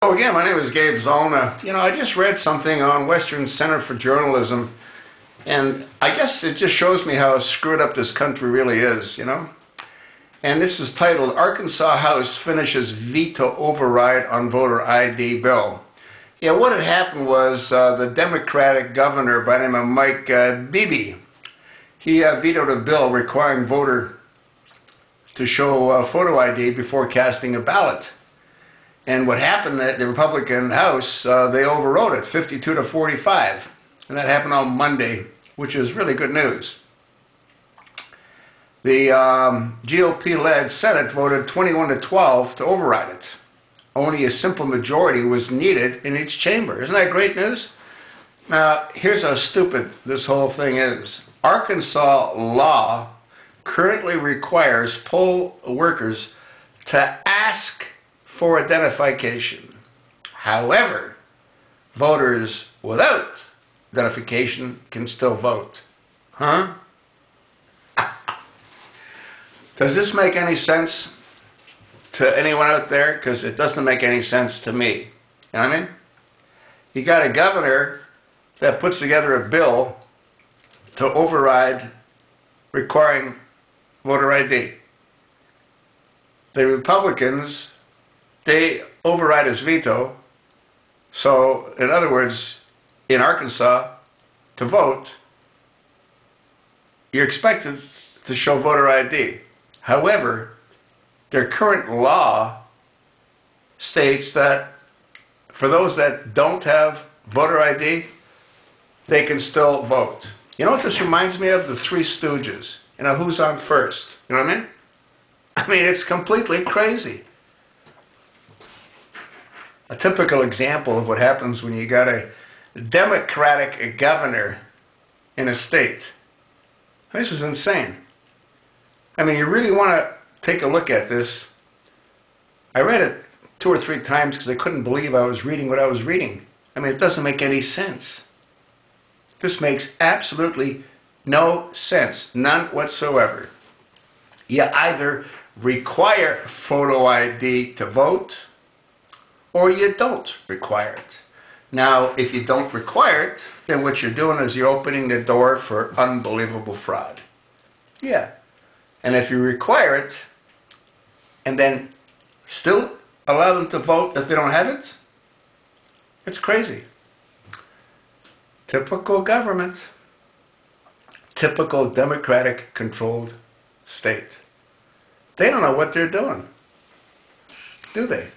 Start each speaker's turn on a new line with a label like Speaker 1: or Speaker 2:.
Speaker 1: Oh, again, my name is Gabe Zolna. I just read something on Western Center for Journalism, and I guess it just shows me how screwed up this country really is, And this is titled, Arkansas House Finishes Veto Override on Voter ID Bill. Yeah, what had happened was the Democratic governor by the name of Mike Beebe, he vetoed a bill requiring voter to show photo ID before casting a ballot. And what happened, that the Republican House, they overrode it, 52-45. And that happened on Monday, which is really good news. The GOP-led Senate voted 21-12 to override it. Only a simple majority was needed in each chamber. Isn't that great news? Now, here's how stupid this whole thing is. Arkansas law currently requires poll workers to ask for identification. However, voters without identification can still vote. Huh? Does this make any sense to anyone out there? Because it doesn't make any sense to me. You know what I mean? You got a governor that puts together a bill to override requiring voter ID. The Republicans, they override his veto. So, in other words, in Arkansas, to vote, you're expected to show voter ID. However, their current law states that for those that don't have voter ID, they can still vote. You know what this reminds me of? The Three Stooges. Who's on first? You know what I mean? I mean, it's completely crazy. A typical example of what happens when you got a Democratic governor in a state. This is insane. I mean, you really want to take a look at this. I read it 2 or 3 times because I couldn't believe I was reading what I was reading. I mean, it doesn't make any sense. This makes absolutely no sense, none whatsoever. You either require photo ID to vote, or you don't require it. Now, if you don't require it, then what you're doing is you're opening the door for unbelievable fraud. Yeah. And if you require it, and then still allow them to vote if they don't have it, it's crazy. Typical government. Typical Democratic-controlled state. They don't know what they're doing, do they?